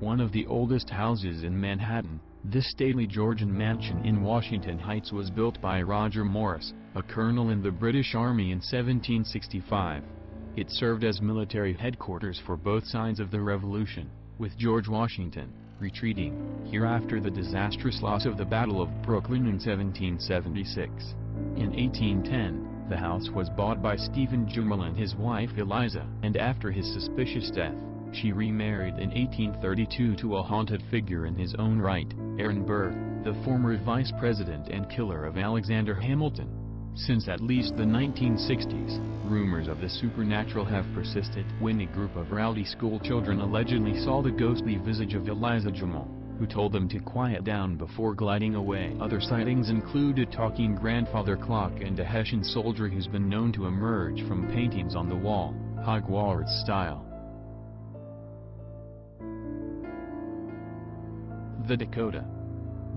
One of the oldest houses in Manhattan, this stately Georgian mansion in Washington Heights was built by Roger Morris, a colonel in the British Army in 1765. It served as military headquarters for both sides of the Revolution, with George Washington retreating here after the disastrous loss of the Battle of Brooklyn in 1776. In 1810, the house was bought by Stephen Jumel and his wife Eliza, and after his suspicious death, she remarried in 1832 to a haunted figure in his own right, Aaron Burr, the former vice president and killer of Alexander Hamilton. Since at least the 1960s, rumors of the supernatural have persisted when a group of rowdy schoolchildren allegedly saw the ghostly visage of Eliza Jumel, who told them to quiet down before gliding away. Other sightings include a talking grandfather clock and a Hessian soldier who's been known to emerge from paintings on the wall, Hogwarts style. The Dakota.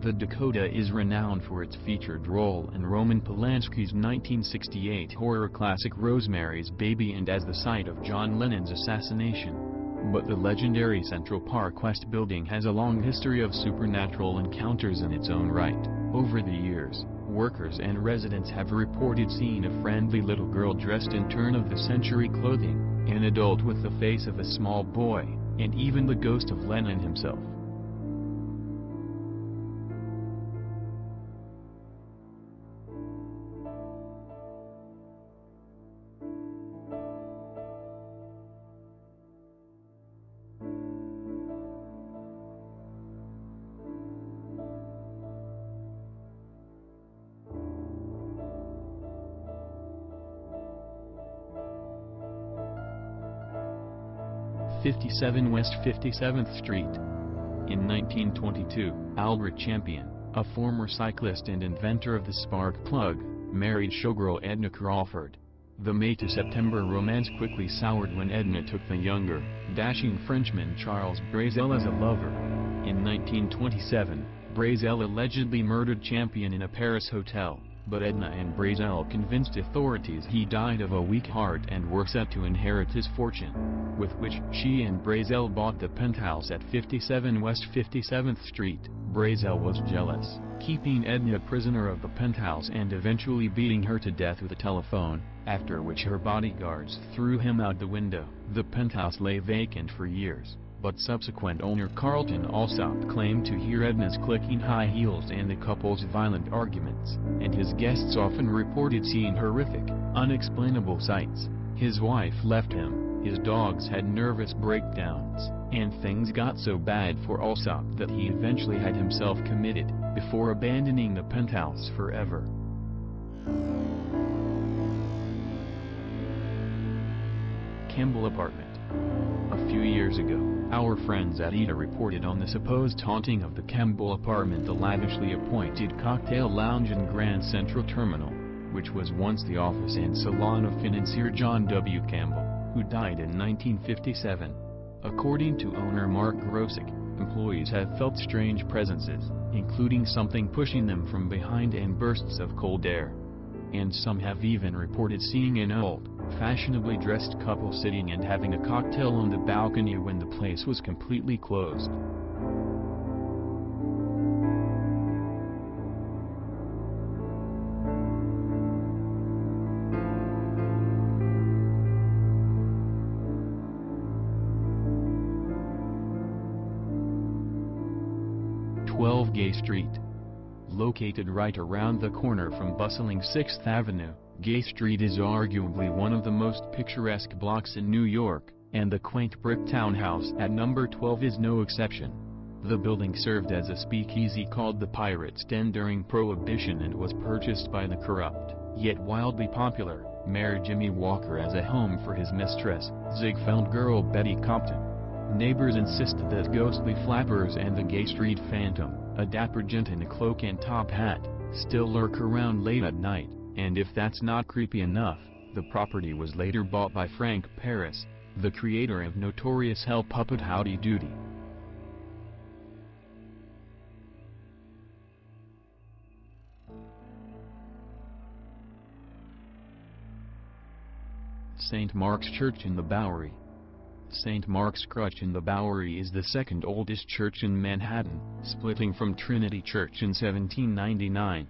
The Dakota is renowned for its featured role in Roman Polanski's 1968 horror classic Rosemary's Baby and as the site of John Lennon's assassination. But the legendary Central Park West building has a long history of supernatural encounters in its own right. Over the years, workers and residents have reported seeing a friendly little girl dressed in turn-of-the-century clothing, an adult with the face of a small boy, and even the ghost of Lennon himself. '57 West 57th Street. In 1922, Albert Champion, a former cyclist and inventor of the spark plug, married showgirl Edna Crawford. The May to September romance quickly soured when Edna took the younger, dashing Frenchman Charles Brazel as a lover. In 1927, Brazel allegedly murdered Champion in a Paris hotel, but Edna and Brazel convinced authorities he died of a weak heart and were set to inherit his fortune, with which she and Brazel bought the penthouse at 57 West 57th Street. Brazel was jealous, keeping Edna prisoner of the penthouse and eventually beating her to death with a telephone, after which her bodyguards threw him out the window. The penthouse lay vacant for years, but subsequent owner Carlton Alsop claimed to hear Edna's clicking high heels and the couple's violent arguments, and his guests often reported seeing horrific, unexplainable sights. His wife left him, his dogs had nervous breakdowns, and things got so bad for Alsop that he eventually had himself committed, before abandoning the penthouse forever. Campbell Apartment. A few years ago, our friends at ETA reported on the supposed haunting of the Campbell Apartment, the lavishly appointed cocktail lounge in Grand Central Terminal, which was once the office and salon of financier John W. Campbell, who died in 1957. According to owner Mark Grosick, employees have felt strange presences, including something pushing them from behind and bursts of cold air. And some have even reported seeing an old, fashionably dressed couple sitting and having a cocktail on the balcony when the place was completely closed. Gay Street. Located right around the corner from bustling 6th Avenue, Gay Street is arguably one of the most picturesque blocks in New York, and the quaint brick townhouse at number 12 is no exception. The building served as a speakeasy called the Pirate's Den during Prohibition and was purchased by the corrupt, yet wildly popular, Mayor Jimmy Walker as a home for his mistress, Ziegfeld girl Betty Compton. Neighbors insisted that ghostly flappers and the Gay Street Phantom, a dapper gent in a cloak and top hat, still lurk around late at night, and if that's not creepy enough, the property was later bought by Frank Paris, the creator of notorious hell puppet Howdy Doody. St. Mark's Church in the Bowery. St. Mark's Crutch in the Bowery is the second oldest church in Manhattan, splitting from Trinity Church in 1799.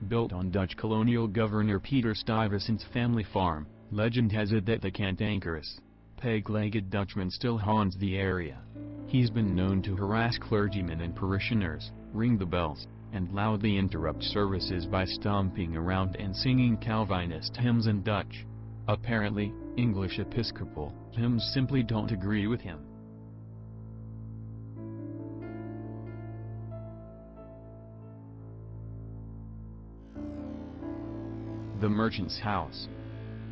Built on Dutch colonial governor Peter Stuyvesant's family farm, legend has it that the cantankerous, peg-legged Dutchman still haunts the area. He's been known to harass clergymen and parishioners, ring the bells, and loudly interrupt services by stomping around and singing Calvinist hymns in Dutch. Apparently, English Episcopal hymns simply don't agree with him. The Merchant's House.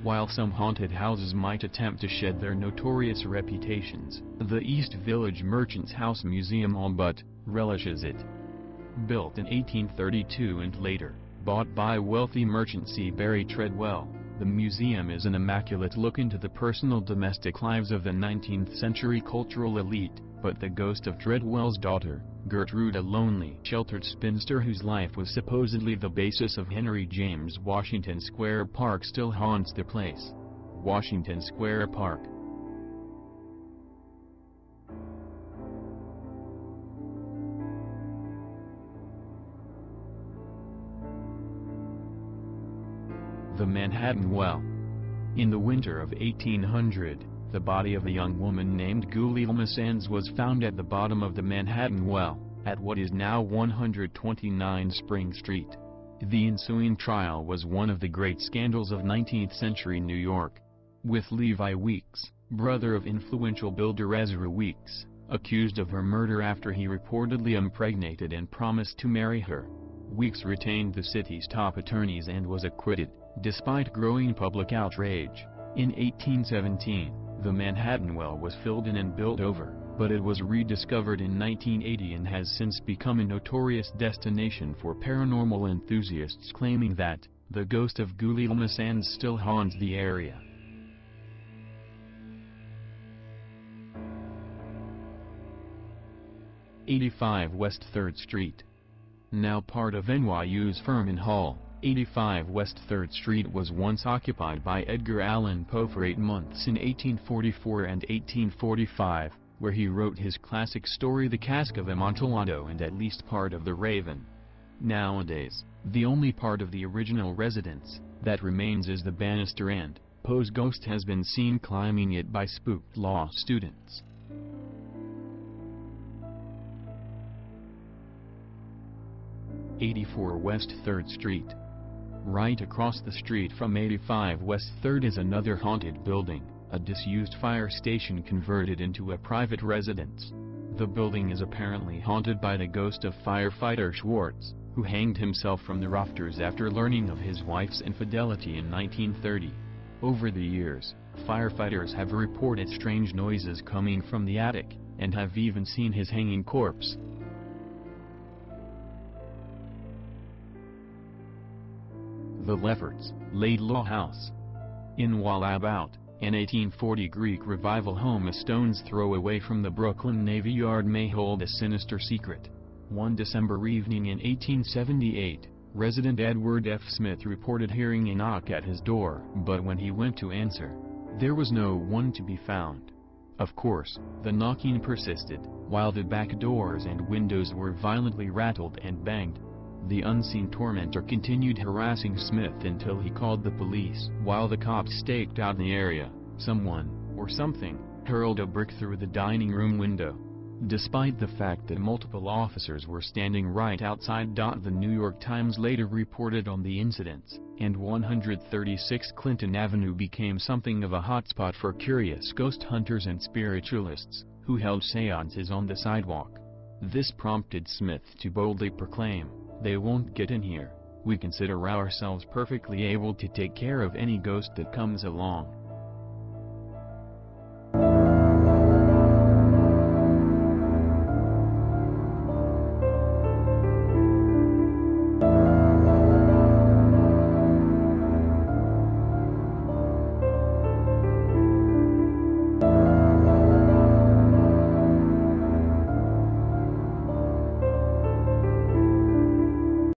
While some haunted houses might attempt to shed their notorious reputations, the East Village Merchant's House Museum all but relishes it. Built in 1832 and later, bought by wealthy merchant C. Barry Treadwell, the museum is an immaculate look into the personal domestic lives of the 19th century cultural elite, but the ghost of Treadwell's daughter, Gertrude, a lonely, sheltered spinster whose life was supposedly the basis of Henry James' Washington Square Park, still haunts the place. Washington Square Park. The Manhattan Well. In the winter of 1800, the body of a young woman named Gulielma Sands was found at the bottom of the Manhattan Well, at what is now 129 Spring Street. The ensuing trial was one of the great scandals of 19th-century New York. With Levi Weeks, brother of influential builder Ezra Weeks, accused of her murder after he reportedly impregnated and promised to marry her. Weeks retained the city's top attorneys and was acquitted, despite growing public outrage. In 1817, the Manhattan Well was filled in and built over, but it was rediscovered in 1980 and has since become a notorious destination for paranormal enthusiasts claiming that the ghost of Gulielma Sands still haunts the area. '85 West 3rd Street. Now part of NYU's Furman Hall, 85 West 3rd Street was once occupied by Edgar Allan Poe for 8 months in 1844 and 1845, where he wrote his classic story The Cask of Amontillado and at least part of The Raven. Nowadays, the only part of the original residence that remains is the banister, and Poe's ghost has been seen climbing it by spooked law students. '84 West 3rd Street. Right across the street from 85 West 3rd is another haunted building, a disused fire station converted into a private residence. The building is apparently haunted by the ghost of Firefighter Schwartz, who hanged himself from the rafters after learning of his wife's infidelity in 1930. Over the years, firefighters have reported strange noises coming from the attic, and have even seen his hanging corpse. The Lefferts Laidlaw House. In Wallabout, an 1840 Greek Revival home a stone's throw away from the Brooklyn Navy Yard may hold a sinister secret. One December evening in 1878, resident Edward F. Smith reported hearing a knock at his door, but when he went to answer, there was no one to be found. Of course, the knocking persisted, while the back doors and windows were violently rattled and banged. The unseen tormentor continued harassing Smith until he called the police. While the cops staked out the area, someone, or something, hurled a brick through the dining room window. Despite the fact that multiple officers were standing right outside, the New York Times later reported on the incidents, and 136 Clinton Avenue became something of a hotspot for curious ghost hunters and spiritualists, who held seances on the sidewalk. This prompted Smith to boldly proclaim, "They won't get in here. We consider ourselves perfectly able to take care of any ghost that comes along."